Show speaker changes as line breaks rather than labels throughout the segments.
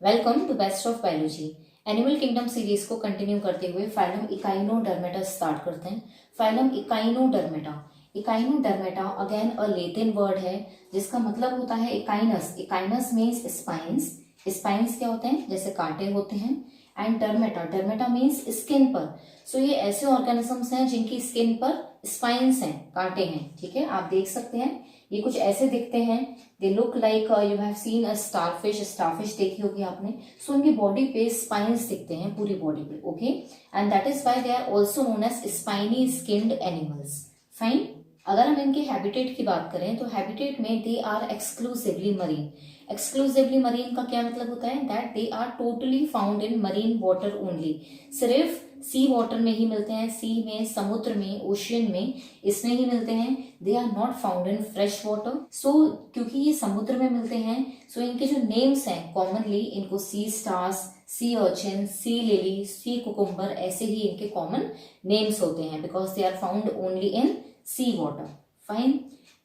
Welcome to best of biology. Animal kingdom series को continue करते हुए फाइलम इकाइनोडर्मेटा स्टार्ट करते हैं। Phylum echinodermata. Echinodermata again a Latin word है जिसका मतलब होता है echinus. Echinus means spines. Spines क्या होते हैं? जैसे कांटे होते हैं। And dermata, dermata means skin पर। सो ये ऐसे ऑर्गेनिजम्स हैं जिनकी स्किन पर स्पाइंस हैं, कांटे हैं। ठीक है, आप देख सकते हैं ये कुछ ऐसे दिखते हैं। They look like you have seen a starfish. Starfish देखी होगी आपने। सो उनकी बॉडी पे स्पाइंस दिखते हैं, पूरी बॉडी पे। Okay, and that is why they are also known as spiny skinned animals. Fine. अगर हम इनके हैबिटेट की बात करें तो हैबिटेट में they are exclusively marine. Exclusively marine का क्या मतलब होता है? That they are totally found in marine water only. सिर्फ सी वाटर में ही मिलते हैं, सी में, समुद्र में, ओशियन में, इसमें ही मिलते हैं। They are not found in fresh water. So क्योंकि ये समुद्र में मिलते हैं, सो इनके जो नेम्स हैं कॉमनली इनको sea stars, sea urchin, sea lily, sea cucumber, ऐसे ही इनके कॉमन नेम्स होते हैं because they are found only in sea water. Fine.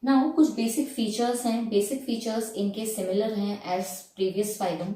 Now कुछ बेसिक फीचर्स हैं। बेसिक फीचर्स इनके सिमिलर हैं एज प्रीवियस फाइलम,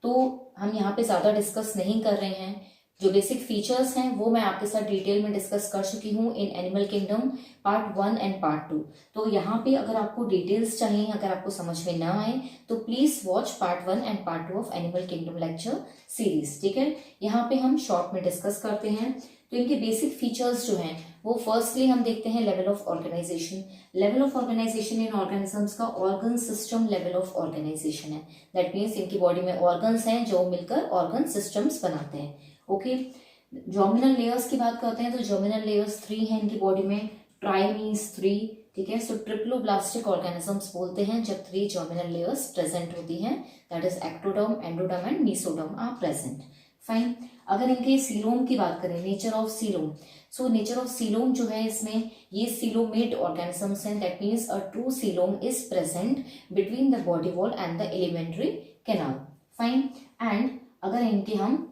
तो हम यहाँ पे ज्यादा डिस्कस नहीं कर रहे हैं। जो बेसिक फीचर्स हैं वो मैं आपके साथ डिटेल में डिस्कस कर चुकी हूँ in animal kingdom part 1 and part 2। तो यहाँ पे अगर आपको डिटेल्स चाहिए, अगर आपको समझ में ना आए तो please watch part 1 and part 2 of animal kingdom lecture series. ठीक है, यहाँ पे हम शॉर्ट में डिस्कस करते हैं। तो इनके बेसिक फीचर्स जो हैं वो फर्स्टली हम देखते हैं level of organization. Level of organization in organisms का organ system level of organization है। दैट मीन्स इनकी बॉडी में ऑर्गन्स हैं जो मिलकर ऑर्गन सिस्टम्स बनाते हैं। ओके, जर्मिनल लेयर्स की बात करते हैं तो जर्मिनल लेयर्स 3 हैं इनकी बॉडी में। Try means 3। ठीक है, सो ट्रिप्लोब्लास्टिक ऑर्गेनिजम्स बोलते हैं जब 3 जर्मिनल लेयर्स प्रेजेंट होती हैं। That is ectoderm, endoderm and mesoderm are present. Fine. अगर इनके सीलोम की बात करें, nature of coelom, so nature of coelom जो है इसमें ये सीलोमेट ऑर्गेनिजम्स हैं। That means a true coelom is present between the body wall and the alimentary canal. Fine. And अगर इनके हम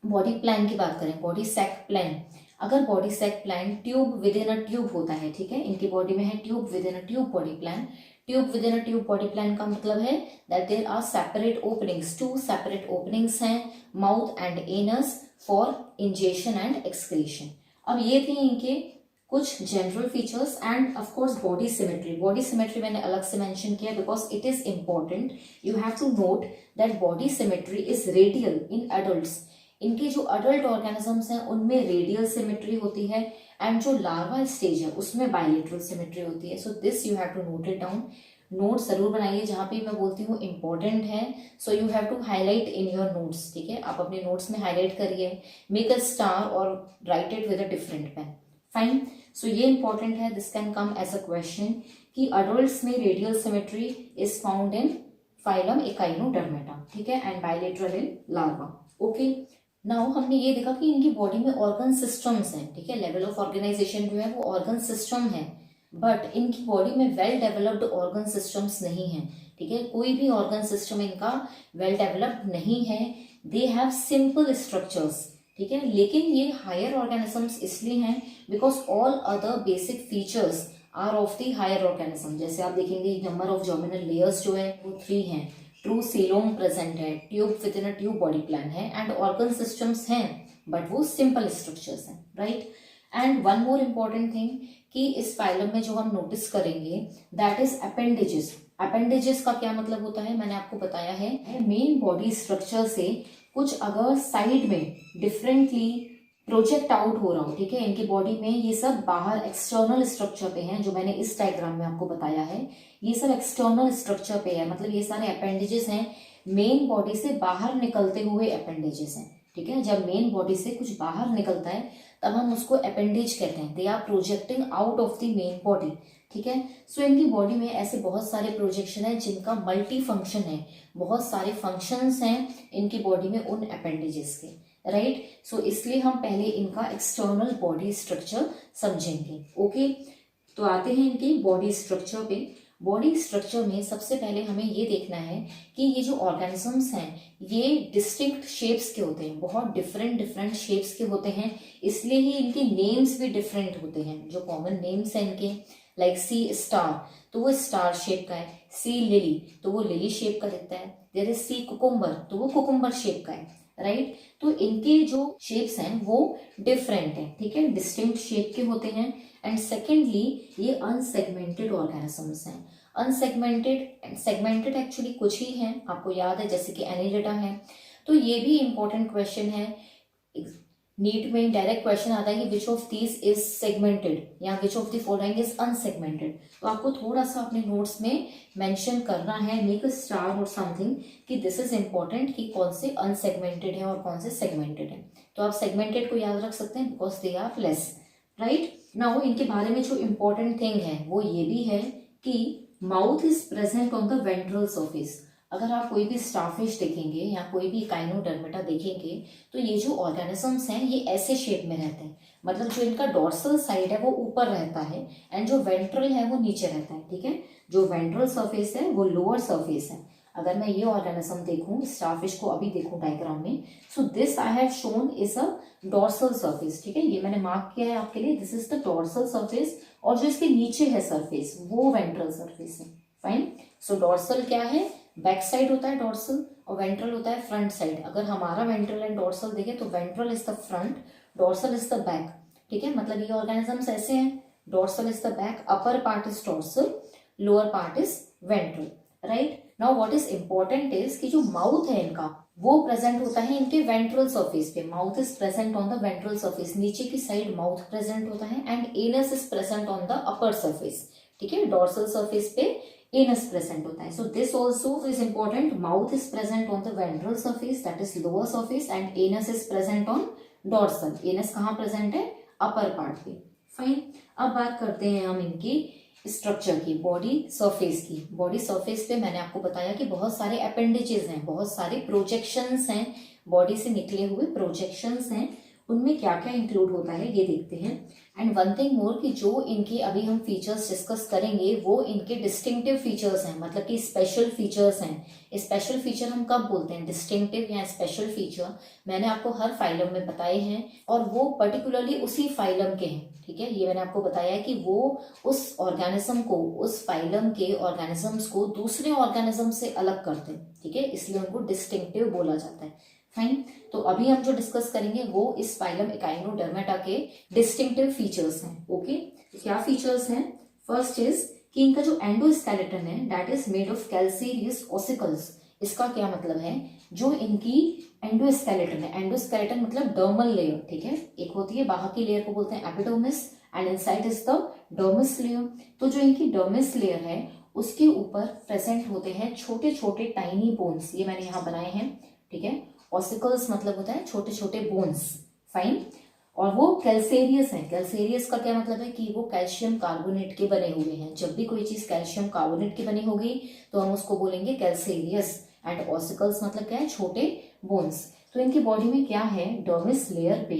बॉडी प्लान की बात करें, बॉडी सैक प्लान, अगर body sac plan tube within a tube होता है, ठीक है, इनकी बॉडी में है tube within a tube body plan. Tube within a tube body plan का मतलब है that there are separate openings, 2 separate openings हैं, mouth and anus for ingestion and excretion. अब ये थे इनके कुछ general features and of course body symmetry. Body symmetry मैंने अलग से मेंशन किया because it is important. You have to note that body symmetry is radial in adults. इनके जो अडल्ट ऑर्गेनिजम्स हैं उनमें रेडियल सिमेट्री होती है एंड जो लार्वा स्टेज है उसमें बायलेटरल सिमेट्री होती है। So this you have to note it down. Note जरूर बनाइए, जहां पे मैं बोलती हूँ इंपॉर्टेंट है, so you have to highlight in your notes. ठीक है, आप अपने नोट्स में हाईलाइट करिए, मेक अ स्टार और write it with a different pen. Fine. So ये इंपॉर्टेंट है, this can come as a question कि अडल्ट्स में radial symmetry is found in phylum Echinodermata. ठीक है, and bilateral in larva. Okay, now हमने ये देखा कि इनकी बॉडी में ऑर्गन सिस्टम्स हैं। ठीक है, लेवल ऑफ ऑर्गेनाइजेशन जो है वो ऑर्गन सिस्टम है, बट इनकी बॉडी में वेल डेवलप्ड ऑर्गन सिस्टम्स नहीं है। ठीक है, कोई भी ऑर्गन सिस्टम इनका वेल डेवलप्ड नहीं है। They have simple structures. ठीक है, लेकिन ये हायर ऑर्गेनिजम्स इसलिए हैं because all other basic features are of the higher organism. जैसे आप देखेंगे नंबर ऑफ जर्मिनल लेयर्स जो है वो 3 हैं, ट्रू सीलोम प्रेजेंट है, tube within a tube body plan है एंड ऑर्गन सिस्टम्स हैं बट वो सिंपल स्ट्रक्चर्स हैं। Right. And one more important thing कि इस फाइलम में जो हम नोटिस करेंगे दैट इज अपेंडेजेस। अपेंडेजेस का क्या मतलब होता है मैंने आपको बताया है, मेन बॉडी स्ट्रक्चर से कुछ अगर साइड में डिफरेंटली प्रोजेक्ट आउट हो रहा हो, ठीक है, इनकी बॉडी में ये सब बाहर एक्सटर्नल स्ट्रक्चर पे हैं, जो मैंने इस डायग्राम में आपको बताया है ये सब एक्सटर्नल स्ट्रक्चर पे है। मतलब ये सारे अपेंडेजेस हैं, मेन बॉडी से बाहर निकलते हुए अपेंडेजेस हैं। ठीक है, जब मेन बॉडी से कुछ बाहर निकलता है तब हम उसको अपेंडेज कहते हैं। They are projecting out of the main body. ठीक है, सो इनकी बॉडी में ऐसे बहुत सारे प्रोजेक्शन है जिनका मल्टी फंक्शन है, बहुत सारे फंक्शंस हैं इनकी बॉडी में उन अपेंडेजेस के। राइट। सो इसलिए हम पहले इनका एक्सटर्नल बॉडी स्ट्रक्चर समझेंगे। ओके, तो आते हैं इनके बॉडी स्ट्रक्चर पे। बॉडी स्ट्रक्चर में सबसे पहले हमें ये देखना है कि ये जो ऑर्गेनिजम्स हैं ये डिस्टिंक्ट शेप्स के होते हैं, बहुत डिफरेंट डिफरेंट शेप्स के होते हैं, इसलिए ही इनके नेम्स भी डिफरेंट होते हैं। जो कॉमन नेम्स हैं इनके, लाइक सी स्टार तो वो स्टार शेप का है, सी लिली तो वो लिली शेप का दिखता है, देयर इज सी कुकुम्बर, तो वो कुकुम्बर शेप का है, राइट। तो इनके जो शेप्स हैं वो डिफरेंट हैं, ठीक है, डिस्टिंक्ट शेप के होते हैं। एंड सेकेंडली ये अनसेगमेंटेड ऑर्गेनिजम्स हैं। अनसेगमेंटेड, सेगमेंटेड एक्चुअली कुछ ही हैं, आपको याद है, जैसे कि एनिलिडा है। तो ये भी इंपॉर्टेंट क्वेश्चन है, नीट में डायरेक्ट क्वेश्चन आता है कि which of these is segmented या which of the following is unsegmented. तो आपको थोड़ा सा अपने नोट्स में मेंशन करना है, मेक अ स्टार और समथिंग, कि दिस इज इंपॉर्टेंट कि कौन से अनसेगमेंटेड है और कौन से सेगमेंटेड है। तो आप सेगमेंटेड को याद रख सकते हैं because they are less, right. Now इनके बारे में जो इंपॉर्टेंट थिंग है वो ये भी है कि mouth is present on the ventral surface. अगर आप कोई भी स्टारफिश देखेंगे या कोई भी काइनोडर्मेटा देखेंगे तो ये जो ऑर्गेनिजम्स हैं ये ऐसे शेप में रहते हैं, मतलब जो इनका डॉर्सल साइड है वो ऊपर रहता है एंड जो वेंट्रल है वो नीचे रहता है, ठीक है। जो वेंट्रल सरफेस है वो लोअर सरफेस है। अगर मैं ये ऑर्गेनिज्म देखूं, स्टारफिश को अभी देखूं डायग्राम में, so this I have shown is a dorsal surface, ठीक है, ये मैंने मार्क किया है आपके लिए, this is the dorsal surface. और जो इसके नीचे है सरफेस वो वेंट्रल सरफेस है, फाइन। सो डॉर्सल क्या है, बैक साइड होता है डॉर्सल, और वेंट्रल होता है फ्रंट साइड। अगर हमारा वेंट्रल एंड डॉर्सल देखें तो ventral is the front, dorsal is the back, ठीक है। मतलब ये ऑर्गेनिजम्स ऐसे हैं, dorsal is the back, upper part is dorsal, lower part is ventral, right. Now what is important is कि जो माउथ है इनका वो प्रेजेंट होता है इनके वेंट्रल सरफेस पे। Mouth is present on the ventral surface, नीचे की साइड माउथ प्रेजेंट होता है, and anus is present on the upper surface, ठीक है। डॉर्सल सरफेस पे एनस प्रेजेंट होता है। So this also is important, mouth is present on the ventral surface that is lower surface and anus is present on dorsal. Anus कहाँ present है, upper part पे, fine. अब बात करते हैं हम इनकी स्ट्रक्चर की, बॉडी सरफेस की। बॉडी सरफेस पे मैंने आपको बताया कि बहुत सारे अपेंडेजेस हैं, बहुत सारे प्रोजेक्शंस हैं, बॉडी से निकले हुए प्रोजेक्शंस हैं, उनमें क्या क्या इंक्लूड होता है ये देखते हैं। एंड वन थिंग मोर कि जो इनके अभी हम फीचर्स डिस्कस करेंगे वो इनके डिस्टिंक्टिव फीचर्स हैं, मतलब कि स्पेशल फीचर्स हैं। स्पेशल फीचर हम कब बोलते हैं, डिस्टिंक्टिव या स्पेशल फीचर, मैंने आपको हर फाइलम में बताए हैं, और वो पर्टिकुलरली उसी फाइलम के हैं, ठीक है। ये मैंने आपको बताया कि वो उस ऑर्गेनिज्म को, उस फाइलम के ऑर्गेनिजम्स को दूसरे ऑर्गेनिज्म से अलग करते हैं, ठीक है, इसलिए उनको डिस्टिंक्टिव बोला जाता है, फाइन। तो अभी हम जो डिस्कस करेंगे वो इस फाइलम इकाइनोडर्मेटा के डिस्टिंक्टिव फीचर्स हैं, ओके। क्या फीचर्स हैं, फर्स्ट इज कि इनका जो एंडोस्केलेटन है that is made of calcareous ossicles. इसका क्या मतलब है, जो इनकी एंडोस्केलेटन है, एंडोस्केलेटन मतलब डर्मल लेयर, ठीक है। एक होती है बाहर की लेयर को बोलते हैं epidermis and inside is the dermis layer. तो जो इनकी डर्मिस लेयर है उसके ऊपर प्रेजेंट होते हैं छोटे छोटे टाइनी बोन्स, ये मैंने यहाँ बनाए हैं, ठीक है। ऑसिकल्स मतलब होता है छोटे छोटे बोन्स, फाइन। और वो कैल्सेरियस है। कैल्सेरियस का क्या मतलब है कि वो कैल्शियम कार्बोनेट के बने हुए हैं। जब भी कोई चीज कैल्शियम कार्बोनेट की बनी होगी तो हम उसको बोलेंगे कैल्सेरियस। एंड ऑसिकल्स मतलब क्या है, छोटे बोन्स। तो इनकी बॉडी में क्या है, डर्मिस लेयर पे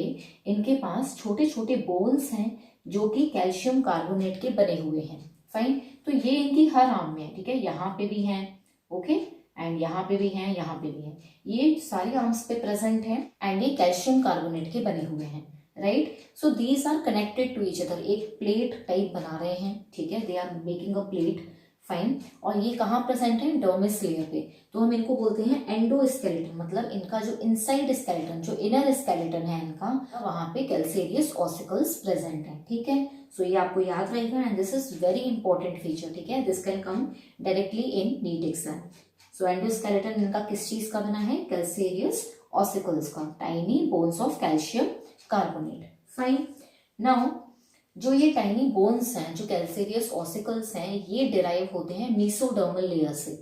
इनके पास छोटे छोटे बोन्स हैं जो कि कैल्शियम कार्बोनेट के बने हुए हैं, फाइन। तो ये इनकी हर आर्म में है, ठीक है, यहाँ पे भी हैं, ओके, एंड यहाँ पे भी हैं, यहाँ पे भी हैं, ये सारे आर्म्स पे प्रेजेंट हैं, एंड ये कैल्शियम कार्बोनेट के बने हुए हैं, right. So these are connected to each other, एक प्लेट टाइप बना रहे हैं, ठीक है, they are making a plate, fine. और ये कहाँ प्रेजेंट है, डर्मिस लेयर पे। तो हम इनको बोलते हैं एंडोस्केलेटन, मतलब इनका जो इनसाइड स्केलेटन, जो इनर स्केलेटन है इनका, वहां पे कैल्सेरियस ऑसिकल्स प्रेजेंट है, ठीक है। सो ये आपको याद रहेगा, and this is very important feature, ठीक है, this can come directly in NEET exam. So endoskeleton इनका किस चीज का बना है, कैल्सेरियस ऑसिकल्स का, tiny bones of calcium carbonate, fine. Now जो ये टाइनी बोन्स हैं, जो कैल्सेरियस ऑसिकल्स हैं, ये डिराइव होते हैं मेसोडर्मल लेयर से,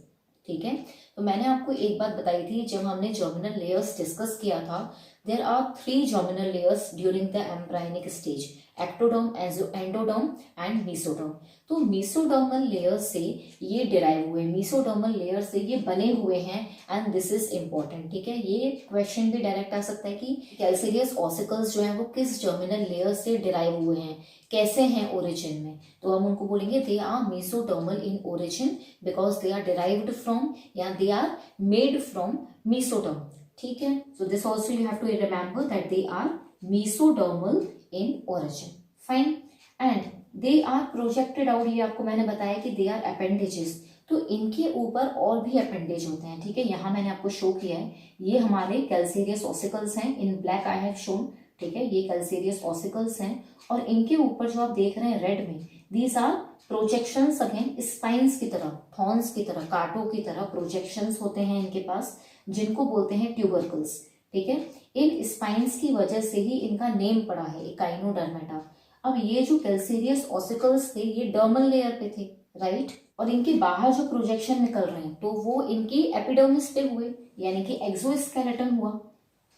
ठीक है। तो मैंने आपको एक बात बताई थी जब हमने जर्मिनल लेयर्स डिस्कस किया था, there are 3 germinal layers during the embryonic stage, ectoderm, endoderm and mesoderm. तो मेसोडर्मल लेयर से ये डिराइव हुए, मेसोडर्मल लेयर से ये बने हुए हैं, एंड दिस इज इंपॉर्टेंट, ठीक है। ये क्वेश्चन भी डायरेक्ट आ सकता है कि कैल्सेरियस ऑसिकल्स जो है वो किस जर्मिनल लेयर से डिराइव हुए हैं, कैसे हैं ओरिजिन में। तो हम उनको बोलेंगे they are mesodermal in origin because they are derived from या they are made from mesoderm, ठीक है। So this also you have to remember that they are mesodermal in origin, fine. And they are projected out, ये आपको मैंने बताया कि they are appendages. तो इनके ऊपर और भी अपेंडेज होते हैं, ठीक है। यहाँ मैंने आपको शो किया है, ये हमारे कैल्सेरियस ऑसिकल्स हैं, इन ब्लैक आई हैव शोन, ठीक है, ये कैल्सेरियस ऑसिकल्स हैं। और इनके ऊपर जो आप देख रहे हैं रेड में, these are projections again spines की तरह, थॉर्न्स की तरह, कांटों की तरह प्रोजेक्शंस होते हैं इनके पास, जिनको बोलते हैं ट्यूबरकल्स, ठीक है। इन स्पाइन्स की वजह से ही इनका नेम पड़ा है इकाइनोडर्मेटा। अब ये जो कैल्सेरियस ऑसिकल्स थे ये डर्मल लेयर पे थे, राइट, और इनके बाहर जो प्रोजेक्शन निकल रहे हैं तो वो इनकी एपिडर्मिस पे हुए, यानी कि एक्सोस्केलेटन हुआ,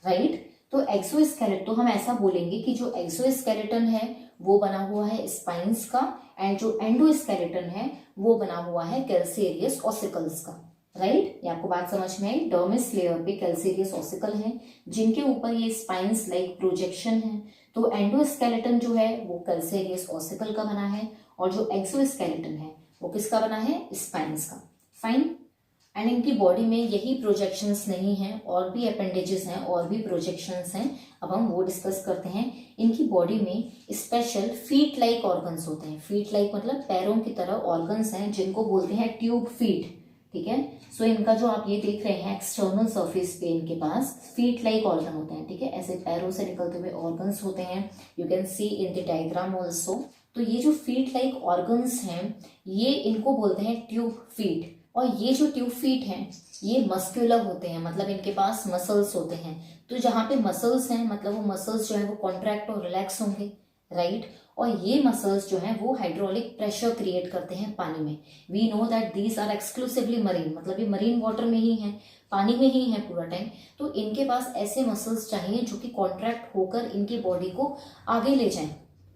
राइट। तो एक्सोस्केलेटन, तो हम ऐसा बोलेंगे कि जो एक्सोस्केलेटन है वो बना हुआ है स्पाइन्स का, एंड जो एंडोस्केलेटन है वो बना हुआ है कैल्सेरियस ऑसिकल्स का, राइट। ये आपको बात समझ में आई। डर्मिस लेयर पे कैल्सेरियस ऑसिकल है जिनके ऊपर ये स्पाइन्स लाइक प्रोजेक्शन है। तो एंडोस्केलेटन जो है वो कैल्सेरियस ऑसिकल का बना है, और जो एक्सोस्केलेटन है वो किसका बना है, स्पाइन्स का, फाइन। एंड इनकी बॉडी में यही प्रोजेक्शंस नहीं हैं, और भी अपेंडेजेस हैं, और भी प्रोजेक्शंस हैं, अब हम वो डिस्कस करते हैं। इनकी बॉडी में स्पेशल फीट लाइक ऑर्गन्स होते हैं, फीट लाइक मतलब पैरों की तरह ऑर्गन्स हैं जिनको बोलते हैं ट्यूब फीट, ठीक है। सो इनका जो आप ये देख रहे हैं एक्सटर्नल सरफेस पे इनके पास फीट लाइक ऑर्गन होते हैं, ठीक है, ऐसे पैरों से निकलते हुए ऑर्गन्स होते हैं, you can see in the diagram also. तो ये जो फीट लाइक ऑर्गन्स हैं ये इनको बोलते हैं ट्यूब फीट, और ये जो ट्यूब फीट हैं ये मस्क्यूलर होते हैं, मतलब इनके पास मसल्स होते हैं। तो जहाँ पे मसल्स हैं मतलब वो मसल्स जो है वो कॉन्ट्रैक्ट और रिलैक्स होंगे, राइट। और ये मसल्स जो हैं वो हाइड्रोलिक प्रेशर क्रिएट करते हैं पानी में। We know that these are exclusively marine, मतलब ये मरीन वाटर में ही है, पानी में ही है पूरा टाइम। तो इनके पास ऐसे मसल्स चाहिए जो कि कॉन्ट्रैक्ट होकर इनकी बॉडी को आगे ले जाएं।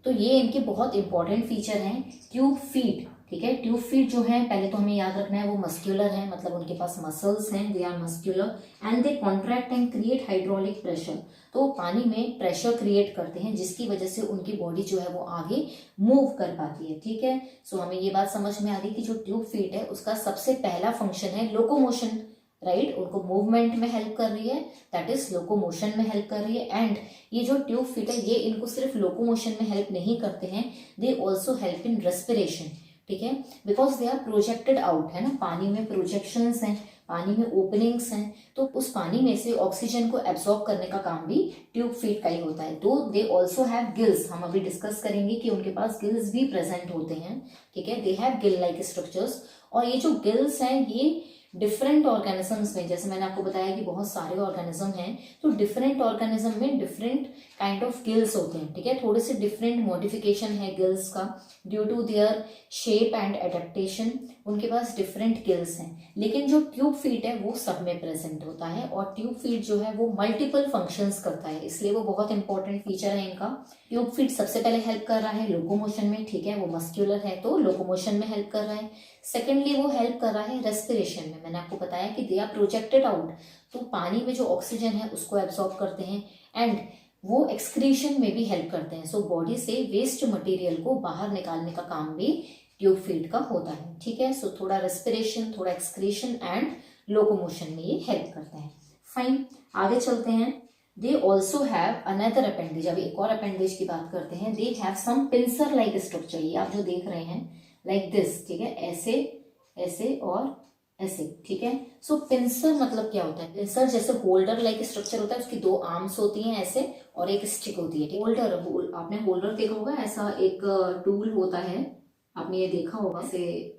तो ये इनके बहुत इंपॉर्टेंट फीचर हैं ट्यूब फीट, ठीक है। ट्यूब फीट जो है पहले तो हमें याद रखना है वो मस्क्यूलर है, मतलब उनके पास मसल्स हैं, they are muscular and they contract and create hydraulic pressure. तो पानी में प्रेशर क्रिएट करते हैं जिसकी वजह से उनकी बॉडी जो है वो आगे मूव कर पाती है, ठीक है। सो हमें ये बात समझ में आ गई कि जो ट्यूब फीट है उसका सबसे पहला फंक्शन है लोकोमोशन, राइट, उनको मूवमेंट में हेल्प कर रही है, दैट इज लोकोमोशन में हेल्प कर रही है। एंड ये जो ट्यूब फीट है ये इनको सिर्फ लोकोमोशन में हेल्प नहीं करते हैं, they also help in respiration, ठीक है, because they are projected out, है ना, पानी में प्रोजेक्शंस हैं, पानी में ओपनिंग्स हैं, तो उस पानी में से ऑक्सीजन को एब्सॉर्ब करने का काम भी ट्यूब फीट का ही होता है। तो दे ऑल्सो हैव गिल्स, हम अभी डिस्कस करेंगे कि उनके पास गिल्स भी प्रेजेंट होते हैं, ठीक है, they have Gill like structures. और ये जो गिल्स हैं ये डिफरेंट ऑर्गेनिजम्स में, जैसे मैंने आपको बताया कि बहुत सारे ऑर्गेनिज्म हैं, तो डिफरेंट ऑर्गेनिज्म में डिफरेंट काइंड ऑफ गिल्स होते हैं, ठीक है, थोड़े से डिफरेंट मॉडिफिकेशन है गिल्स का due to their shape and adaptation, उनके पास डिफरेंट गिल्स हैं। लेकिन जो ट्यूब फीट है वो सब में प्रेजेंट होता है, और ट्यूब फीट जो है वो मल्टीपल फंक्शंस करता है, इसलिए वो बहुत इंपॉर्टेंट फीचर है इनका। ट्यूब फीट सबसे पहले हेल्प कर रहा है लोकोमोशन में, ठीक है, वो मस्क्यूलर है तो लोकोमोशन में हेल्प कर रहा है। सेकेंडली वो हेल्प कर रहा है रेस्पिरेशन में, मैंने आपको बताया कि दे आर प्रोजेक्टेड आउट, तो पानी में जो ऑक्सीजन है उसको एब्सॉर्ब करते हैं, एंड वो एक्सक्रीशन में भी हेल्प करते हैं। सो बॉडी से वेस्ट मटेरियल को बाहर निकालने का काम भी ट्यूब फीट का होता है, ठीक है। सो थोड़ा रेस्पिरेशन, थोड़ा एक्सक्रीशन एंड लोकोमोशन में ये हेल्प करते हैं, फाइन। आगे चलते हैं। They also have another appendage, अभी एक और अपेंडेज की बात करते हैं। They have some pincer like structure, ये आप जो देख रहे हैं लाइक दिस, ठीक है, ऐसे ऐसे और ऐसे, ठीक है। सो पिंसर मतलब क्या होता है, पिंसर जैसे होल्डर लाइक स्ट्रक्चर होता है, उसकी दो आर्म्स होती हैं ऐसे और एक स्टिक होती है। आपने होल्डर देखा होगा, ऐसा एक टूल होता है, आपने ये देखा होगा, इसे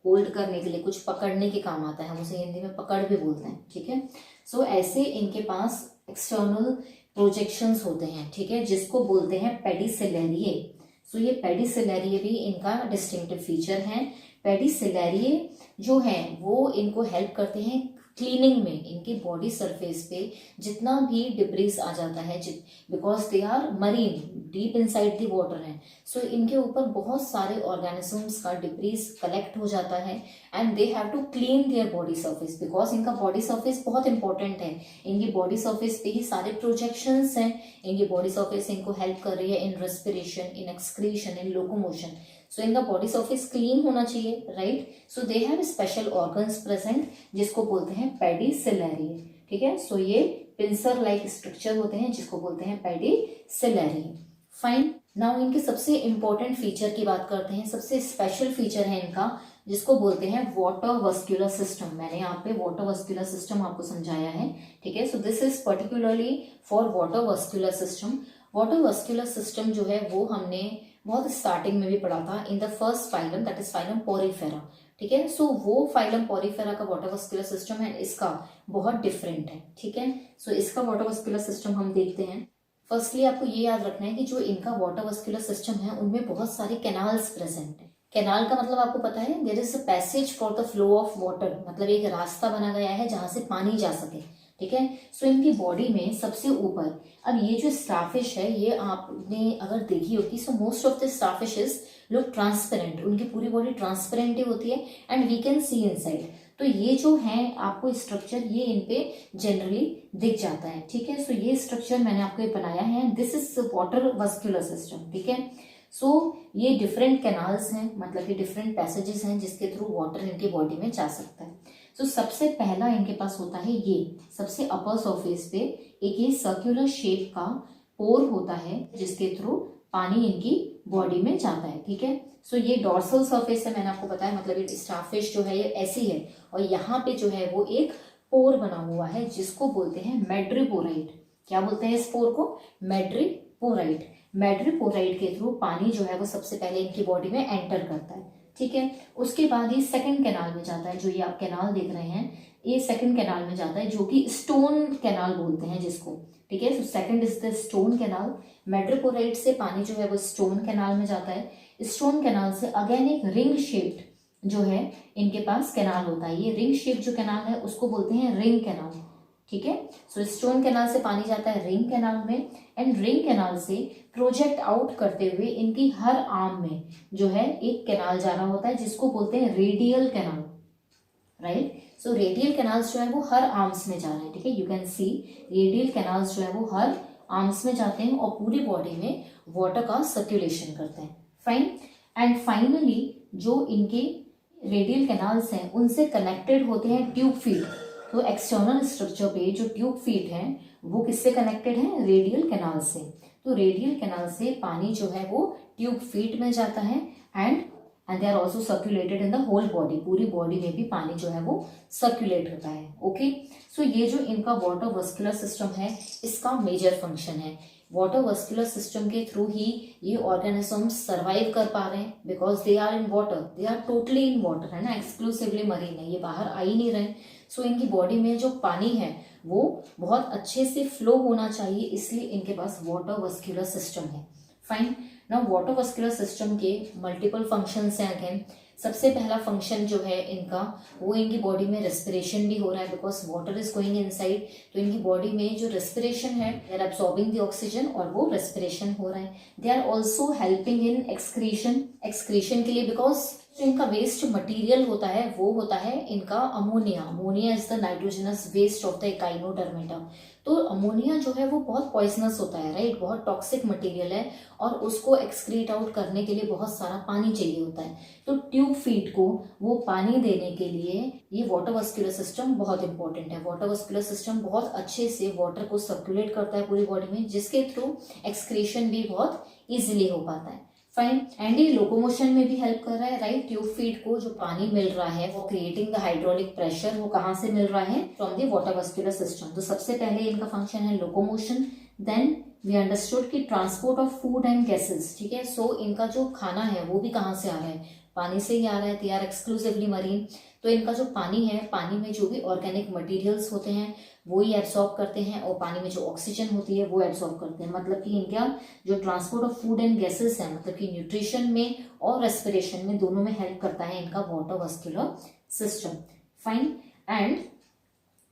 होल्ड करने के लिए, कुछ पकड़ने के काम आता है, हम उसे हिंदी में पकड़ भी बोलते हैं, ठीक है। सो ऐसे इनके पास एक्सटर्नल प्रोजेक्शंस होते हैं, ठीक है, जिसको बोलते हैं पेडिसिलेरिये। सो ये पेडिसिलेरिये भी इनका डिस्टिंक्टिव फीचर है। पेडिसिलेरिये जो है वो इनको हेल्प करते हैं क्लीनिंग में, इनकी बॉडी सरफेस पे जितना भी डिब्रीज आ जाता है, because they are marine, deep inside the water है, सो इनके ऊपर बहुत सारे ऑर्गेनिजम्स का डिब्रीज कलेक्ट हो जाता है, and they have to clean their body surface, because इनका बॉडी सरफेस बहुत इंपॉर्टेंट है। इनकी बॉडी सरफेस पे ही सारे प्रोजेक्शंस हैं, इनकी बॉडी सरफेस इनको हेल्प कर रही है in respiration, in excretion, in locomotion. So इनका बॉडी सरफेस क्लीन होना चाहिए, right. So they have special organs present जिसको बोलते हैं पेडिसिलेरिये, ठीक है। सो ये पिंसर लाइक स्ट्रक्चर होते हैं जिसको बोलते हैं पेडिसिलेरिये, फाइन। नाउ इनके सबसे इंपॉर्टेंट फीचर की बात करते हैं, सबसे स्पेशल फीचर है इनका जिसको बोलते हैं वाटर वस्कुलर सिस्टम। मैंने यहाँ पे वाटर वस्कुलर सिस्टम आपको समझाया है, ठीक है। So this is particularly for water vascular system. Water vascular system जो है वो हमने बहुत स्टार्टिंग में भी पढ़ा था in the first phylum, that is phylum Porifera, ठीक है। सो वो फाइलम पोरीफेरा का वाटर वस्कुलर सिस्टम है, इसका बहुत डिफरेंट है, ठीक है। सो इसका वाटर वस्कुलर सिस्टम हम देखते हैं। फर्स्टली आपको ये याद रखना है कि जो इनका वाटर वस्कुलर सिस्टम है उनमें बहुत सारे कैनाल्स प्रेजेंट है। कैनाल का मतलब आपको पता है, there is a passage for the flow of water, मतलब एक रास्ता बना गया है जहां से पानी जा सके, ठीक है। सो इनकी बॉडी में सबसे ऊपर, अब ये जो स्टारफिश है ये आपने अगर देखी होगी, so most of the starfishes look transparent, उनकी पूरी बॉडी ट्रांसपेरेंट ही होती है and we can see inside. तो ये जो है आपको स्ट्रक्चर ये इनपे जनरली दिख जाता है, ठीक है। सो ये स्ट्रक्चर मैंने आपको बनाया है, this is water vascular system, ठीक है। सो ये डिफरेंट कैनाल्स हैं, मतलब कि डिफरेंट पैसेजेस हैं जिसके थ्रू वाटर इनकी बॉडी में जा सकता है। सो सबसे पहला इनके पास होता है ये सबसे अपर सरफेस पे एक ये सर्कुलर शेप का पोर होता है जिसके थ्रू पानी इनकी बॉडी में जाता है, ठीक है। सो ये डॉर्सल सरफेस है, मैंने आपको बताया, मतलब ये स्टारफिश जो है ये ऐसी है और यहाँ पे जो है वो एक पोर बना हुआ है जिसको बोलते हैं मैड्रिपोराइट। क्या बोलते हैं इस पोर को? मैड्रिपोराइट। मैड्रिपोराइट के थ्रू पानी जो है वो सबसे पहले इनकी बॉडी में एंटर करता है, ठीक है। उसके बाद ये सेकंड कैनाल में जाता है, जो ये आप कैनाल देख रहे हैं ये सेकंड कैनाल में जाता है जो कि स्टोन कैनाल बोलते हैं जिसको, ठीक है। So second is the stone canal. Madreporite से पानी जो है वो स्टोन कैनाल में जाता है। स्टोन कैनाल से अगेन एक रिंग शेप्ड जो है इनके पास कैनाल होता है, ये रिंग शेप जो कैनाल है उसको बोलते हैं रिंग कैनाल, ठीक है। सो स्टोन कैनाल से पानी जाता है रिंग कैनाल में एंड रिंग कैनाल से प्रोजेक्ट आउट करते हुए इनकी हर आर्म में जो है एक कैनाल जा रहा होता है जिसको बोलते हैं radial canal, right. So radial canals जो है वो हर आर्म्स में जा रहे हैं, ठीक है। You can see radial canals जो है वो हर आर्म्स में जाते हैं और पूरी बॉडी में वाटर का सर्कुलेशन करते हैं, फाइन। एंड फाइनली जो इनके रेडियल कैनाल्स हैं उनसे कनेक्टेड होते हैं ट्यूब फीट। तो एक्सटर्नल स्ट्रक्चर पे जो ट्यूब फीट हैं वो किससे कनेक्टेड है? रेडियल कैनाल से। तो रेडियल कैनाल से पानी जो है वो ट्यूब फीट में जाता है and they are also circulated in the whole body, पूरी बॉडी में भी पानी जो है वो सर्कुलेट होता है, ओके। सो ये जो इनका वाटर वस्कुलर सिस्टम है इसका मेजर फंक्शन है। वाटर वस्कुलर सिस्टम के थ्रू ही ये ऑर्गेनिजम्स सर्वाइव कर पा रहे हैं because they are in water, they are totally in water, है ना, एक्सक्लूसिवली मरीन है, ये बाहर आ ही नहीं रहे। सो इनकी बॉडी में जो पानी है वो बहुत अच्छे से फ्लो होना चाहिए, इसलिए इनके पास वाटर वस्कुलर सिस्टम है, fine. Now water vascular system के मल्टीपल फंक्शंस हैं अगेन। सबसे पहला फंक्शन जो है इनका वो इनकी बॉडी में रेस्पिरेशन भी हो रहा है because water is going inside. तो इनकी बॉडी में जो रेस्पिरेशन है they are absorbing the oxygen और वो रेस्पिरेशन हो रहा है। They are also helping in excretion, excretion के लिए बिकॉज जो इनका वेस्ट मटेरियल होता है वो होता है इनका ammonia. Ammonia is the nitrogenous waste of the echinodermata. तो अमोनिया जो है वो बहुत पॉइजनस होता है, राइट, बहुत टॉक्सिक मटेरियल है और उसको एक्सक्रीट आउट करने के लिए बहुत सारा पानी चाहिए होता है। तो ट्यूब फीट को वो पानी देने के लिए ये वाटर वस्कुलर सिस्टम बहुत इंपॉर्टेंट है। वाटर वस्कुलर सिस्टम बहुत अच्छे से वाटर को सर्कुलेट करता है पूरी बॉडी में जिसके थ्रू एक्सक्रीशन भी बहुत इजिली हो पाता है, फाइन। एंड ये लोकोमोशन में भी हेल्प कर रहा है, राइट। ट्यूब फीट को जो पानी मिल रहा है वो क्रिएटिंग द हाइड्रोलिक प्रेशर, वो कहाँ से मिल रहा है? From the water vascular system. तो सबसे पहले इनका फंक्शन है लोकोमोशन। देन वी अंडरस्टूड कि transport of food and gases, ठीक है। सो इनका जो खाना है वो भी कहाँ से आ रहा है? पानी से ही आ रहा है, दे आर एक्सक्लूसिवली मरीन। तो इनका जो पानी है, पानी में जो भी ऑर्गेनिक मटेरियल्स होते हैं वो ही एब्सॉर्ब करते हैं और पानी में जो ऑक्सीजन होती है वो एब्सॉर्ब करते हैं। मतलब कि इनका जो transport of food and gases है, मतलब कि न्यूट्रिशन में और रेस्पिरेशन में दोनों में हेल्प करता है इनका water vascular system, fine. And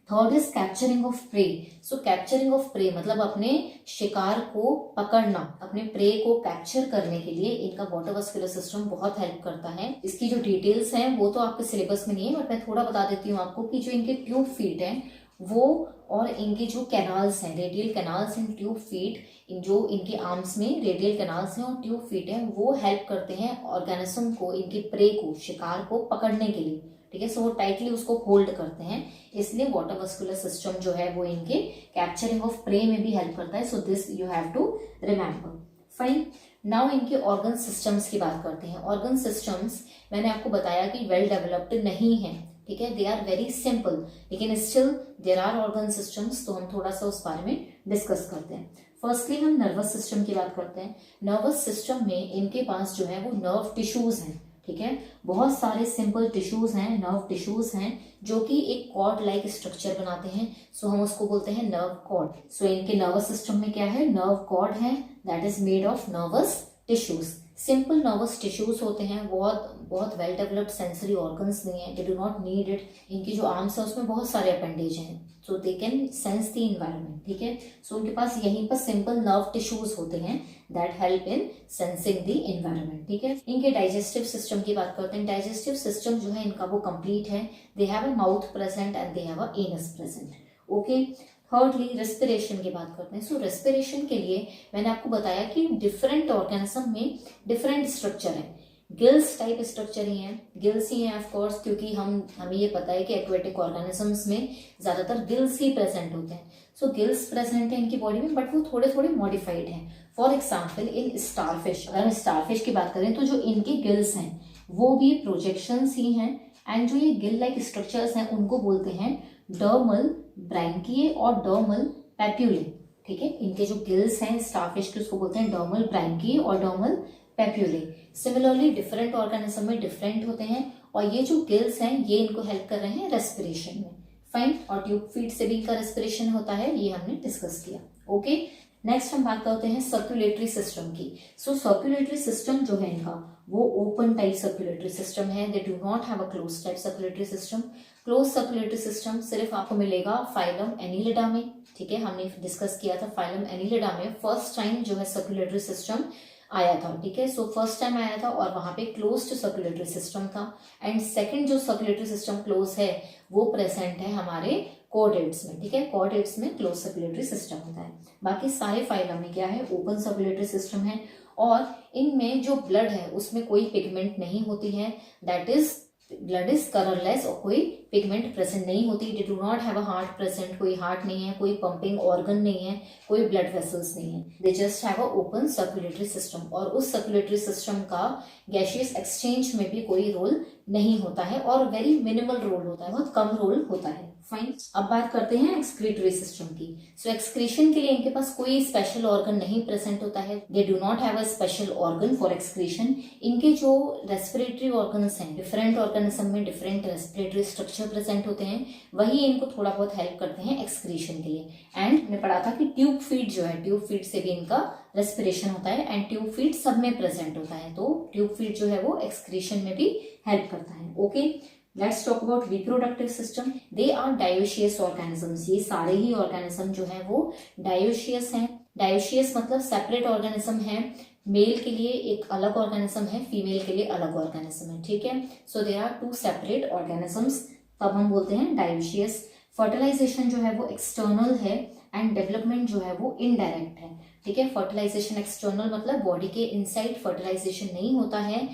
third is capturing of prey. So capturing of prey मतलब अपने शिकार को पकड़ना, अपने प्रे को कैप्चर करने के लिए इनका वाटर वस्कुलर सिस्टम बहुत हेल्प करता है। इसकी जो डिटेल्स हैं वो तो आपके सिलेबस में नहीं है बट मैं थोड़ा बता देती हूँ आपको कि जो इनके ट्यूब फीट हैं वो और इनके जो कैनाल्स हैं, radial canals and tube feet, इन जो इनके आर्म्स में रेडियल कैनाल्स हैं और ट्यूब फीट हैं वो हेल्प करते हैं ऑर्गेनिज्म को, इनके प्रे को, शिकार को पकड़ने के लिए, ठीक है। सो वो टाइटली उसको होल्ड करते हैं, इसलिए वाटर वस्कुलर सिस्टम जो है वो इनके कैप्चरिंग ऑफ प्रे में भी हेल्प करता है। So this you have to remember, fine. Now इनके ऑर्गन सिस्टम्स की बात करते हैं। ऑर्गन सिस्टम्स मैंने आपको बताया कि वेल डेवलप्ड नहीं है, ठीक है, दे आर वेरी सिंपल, लेकिन still there are organ systems, तो हम थोड़ा सा उस बारे में डिस्कस करते हैं। फर्स्टली हम नर्वस सिस्टम की बात करते हैं। नर्वस सिस्टम में इनके पास जो है वो नर्व टिश्यूज हैं, ठीक है, बहुत सारे सिंपल टिश्यूज हैं, नर्व टिश्यूज हैं जो कि एक कॉर्ड लाइक स्ट्रक्चर बनाते हैं। सो हम उसको बोलते हैं नर्व कॉर्ड। सो इनके नर्वस सिस्टम में क्या है, नर्व कॉर्ड है, that is made of nervous tissues. Simple nervous tissues होते हैं, बहुत बहुत वेल डेवलप्ड सेंसरी ऑर्गन्स नहीं है, they do not need it. इनकी जो आर्म्स है उसमें बहुत सारे अपेंडेज हैं, so they can sense the environment, ठीक है। सो उनके पास यहीं पर सिंपल नर्व टिश्यूज होते हैं that help in sensing the environment, ठीक है। इनके डाइजेस्टिव सिस्टम की बात करते हैं। डाइजेस्टिव सिस्टम जो है इनका वो कंप्लीट है, they have a mouth present and they have a anus present, okay. Thirdly respiration की बात करते हैं। सो रेस्पिरेशन के लिए मैंने आपको बताया कि डिफरेंट ऑर्गेनिज्म में डिफरेंट स्ट्रक्चर है। गिल्स टाइप स्ट्रक्चर ही है, गिल्स ही हैं ऑफ कोर्स, क्योंकि हमें ये पता है कि एक्वेटिक ऑर्गेनिजम्स में ज्यादातर गिल्स ही प्रेजेंट होते हैं। सो गिल्स प्रेजेंट है इनकी बॉडी में, बट वो थोड़े थोड़े मॉडिफाइड हैं। फॉर एग्जाम्पल इन स्टारफिश, अगर हम स्टारफिश की बात करें तो जो इनके गिल्स हैं वो भी प्रोजेक्शंस ही हैं, एंड जो ये गिल लाइक स्ट्रक्चर्स हैं उनको बोलते हैं डर्मल ब्रैंकिए और डर्मल पैप्यूले, ठीक है। इनके जो गिल्स हैं स्टारफिश के उसको बोलते हैं डर्मल ब्रैंकिए और डर्मल पैप्यूले। सिमिलरली डिफरेंट ऑर्गेनिज्म में डिफरेंट होते हैं, और ये जो गिल्स हैं ये इनको हेल्प कर रहे हैं रेस्पिरेशन में, फाइन। और ट्यूब फीड से भी इनका रेस्पिरेशन होता है, ये हमने डिस्कस किया, ओके। नेक्स्ट हम बात करते हैं सर्कुलेटरी सिस्टम की। सो सर्कुलेटरी सिस्टम जो है इनका वो ओपन टाइप सर्कुलेटरी सिस्टम है, they do not have a close type circulatory system. Close circulatory system सिर्फ आपको मिलेगा फाइलम एनिलिडा में, ठीक है, हमने डिस्कस किया था फाइलम एनिलिडा में फर्स्ट टाइम जो है सर्कुलेटरी सिस्टम आया था, ठीक है। सो फर्स्ट टाइम आया था और वहां पे क्लोज्ड सर्कुलेटरी सिस्टम था, एंड सेकंड जो सर्कुलेटरी सिस्टम क्लोज है वो प्रेजेंट है हमारे कॉर्डेट्स में, ठीक है। कॉर्डेट्स में क्लोज सर्कुलेटरी सिस्टम होता है। बाकी सारे फाइलम में क्या है, ओपन सर्कुलेटरी सिस्टम है, और इनमें जो ब्लड है उसमें कोई पिगमेंट नहीं होती है, that is blood is colourless, और कोई पिगमेंट प्रेजेंट नहीं होती। दे do not have a heart present, कोई हार्ट नहीं है, कोई पंपिंग ऑर्गन नहीं है, कोई ब्लड वेसल्स नहीं है, they just have a open circulatory system. और उस सर्कुलेटरी सिस्टम का गैसियस एक्सचेंज में भी कोई रोल नहीं होता है, और वेरी मिनिमल रोल होता है, बहुत कम रोल होता है, फाइन। अब बात करते हैं एक्सक्रीटरी सिस्टम की। सो एक्सक्रीशन के लिए इनके पास कोई स्पेशल ऑर्गन नहीं प्रेजेंट होता है, they do not have a special organ for excretion. इनके जो रेस्पिरेटरी ऑर्गन्स हैं, डिफरेंट ऑर्गेनिज्म में डिफरेंट रेस्पिरेटरी स्ट्रक्चर प्रेजेंट होते हैं, वही इनको थोड़ा बहुत हेल्प करते हैं एक्सक्रीशन के लिए। एंड हमने पढ़ा था कि ट्यूब फीड जो है, ट्यूब फीड से भी इनका रेस्पिरेशन होता है, एंड ट्यूब फीड सब में प्रेजेंट होता है, तो ट्यूब फीड जो है वो एक्सक्रीशन में भी हेल्प करता है, okay. Let's talk about reproductive system. They are dioecious organisms, ये सारे ही ऑर्गेनिज्म जो है वो डायोशियस हैं। डायोशियस मतलब सेपरेट ऑर्गेनिज्म है, मेल के लिए एक अलग ऑर्गेनिज्म है, फीमेल के लिए अलग ऑर्गेनिज्म है, ठीक है। So there are two separate organisms, तब हम बोलते हैं डायोशियस। फर्टिलाइजेशन जो है वो एक्सटर्नल है, एंड डेवलपमेंट जो है वो इनडायरेक्ट है, ठीक है। फर्टिलाइजेशन एक्सटर्नल मतलब बॉडी के इनसाइड फर्टिलाइजेशन नहीं होता है,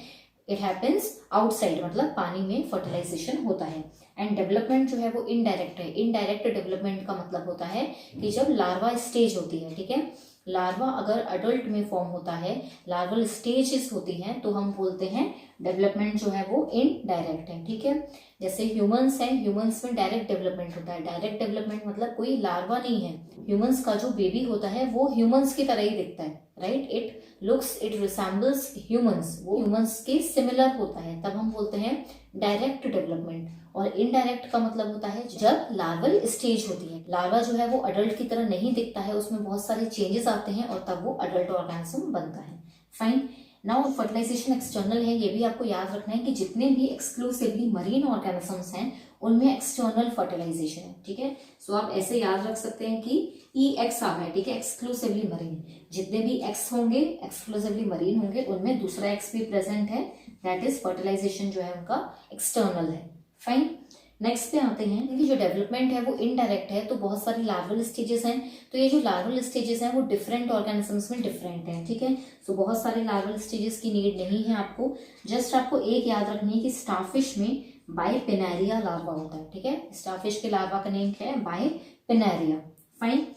इट हैपेंस आउटसाइड मतलब पानी में फर्टिलाइजेशन होता है। एंड डेवलपमेंट जो है वो इनडायरेक्ट है। इनडायरेक्ट डेवलपमेंट का मतलब होता है कि जब लार्वा स्टेज होती है, ठीक है, लार्वा अगर अडल्ट में फॉर्म होता है, लार्वल स्टेजेस होती हैं, तो हम बोलते हैं डेवलपमेंट जो है वो इनडायरेक्ट है, ठीक है। जैसे ह्यूमंस हैं, ह्यूमंस में डायरेक्ट डेवलपमेंट होता है। डायरेक्ट डेवलपमेंट मतलब कोई लार्वा नहीं है, ह्यूमंस का जो बेबी होता है वो ह्यूमंस की तरह ही दिखता है, राइट, इट रिसेम्बल्स ह्यूमंस, वो ह्यूमंस के सिमिलर होता है, तब हम बोलते हैं डायरेक्ट डेवलपमेंट। और इनडायरेक्ट का मतलब होता है जब लार्वल स्टेज होती है, लार्वा जो है वो अडल्ट की तरह नहीं दिखता है, उसमें बहुत सारे चेंजेस आते हैं और तब वो अडल्ट ऑर्गेनिज्म बनता है, फाइन। नाउ फर्टिलाइजेशन एक्सटर्नल है, ये भी आपको याद रखना है कि जितने भी एक्सक्लूसिवली मरीन ऑर्गेनिजम्स हैं उनमें एक्सटर्नल फर्टिलाइजेशन है, ठीक है। सो आप ऐसे याद रख सकते हैं कि EX आ गया, ठीक है, एक्सक्लूसिवली मरीन। जितने भी एक्स होंगे एक्सक्लूसिवली मरीन होंगे, उनमें दूसरा एक्स भी प्रेजेंट है, दैट इज फर्टिलाइजेशन जो है उनका एक्सटर्नल है, फाइन। नेक्स्ट पे आते हैं कि जो डेवलपमेंट है वो इनडायरेक्ट है, तो बहुत सारी लार्वल स्टेजेस हैं, तो ये जो लार्वल स्टेजेस हैं वो डिफरेंट ऑर्गेनिजम्स में डिफरेंट हैं, ठीक है। सो बहुत सारे लार्वल स्टेजेस की नीड नहीं है आपको, जस्ट आपको एक याद रखनी है कि स्टारफिश में बाइपिनेरिया लार्वा होता है, ठीक है। स्टारफिश के लार्वा का नेम क्या है, बाइपिनेरिया, फाइन।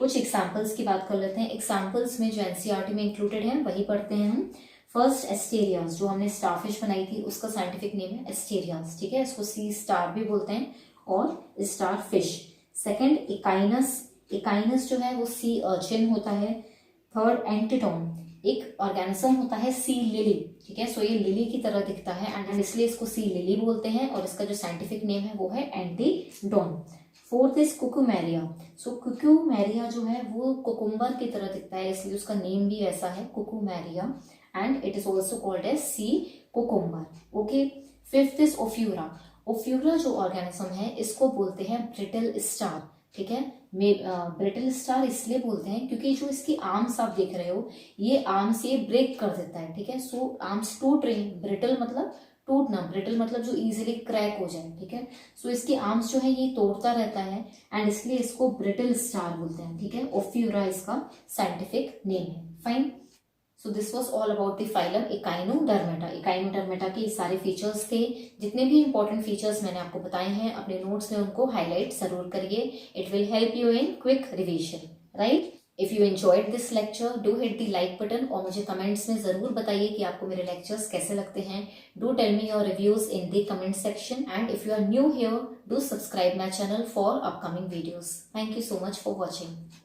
कुछ एग्जाम्पल्स की बात कर लेते हैं। एग्जाम्पल्स में जो एनसीईआरटी में इंक्लूडेड है वही पढ़ते हैं हम। फर्स्ट एस्टेरियास, जो हमने स्टारफिश बनाई थी उसका साइंटिफिक नेम है एस्टेरियास, ठीक है, इसको सी स्टार भी बोलते हैं और star fish. Second echinus, echinus जो है वो सी अर्चिन होता है। थर्ड एंटिडोन, एक ऑर्गेनिज्म होता है सी लिली, ठीक है, सो ये लिली की तरह दिखता है एंड इसलिए इसको सी लिली बोलते हैं और इसका जो साइंटिफिक नेम है वो है एंटीडोन। Fourth is Cucumaria, so Cucumaria जो है वो कुकुम्बर की तरह दिखता है इसलिए उसका नेम भी ऐसा है Cucumaria and it is also called as sea cucumber. Okay, fifth is Ophiura, Ophiura जो ऑर्गेनिज्म है इसको बोलते हैं ब्रिटल स्टार, ठीक है। ब्रिटल स्टार इसलिए बोलते हैं क्योंकि जो इसकी आर्म्स आप देख रहे हो ये आर्म्स ये ब्रेक कर देता है, ठीक है, सो आर्म्स टूट रही, ब्रिटल मतलब टूटना, ब्रिटल मतलब जो इजीली क्रैक हो जाए, ठीक है, सो इसकी आर्म्स जो है ये तोड़ता रहता है एंड इसलिए इसको ब्रिटल स्टार बोलते हैं, ठीक है। ओफ्यूरा इसका साइंटिफिक नेम है। Fine, so this was all about the phylum echinodermata. Echinodermata के सारे फीचर्स थे, जितने भी इंपॉर्टेंट फीचर्स मैंने आपको बताए हैं अपने नोट्स में उनको हाईलाइट जरूर करिए, it will help you in quick revision, right. If you enjoyed this lecture do hit the like button और मुझे कमेंट्स में जरूर बताइए कि आपको मेरे लेक्चर्स कैसे लगते हैं। Do tell me your reviews in the comment section and if you are new here do subscribe my channel for upcoming videos. Thank you so much for watching.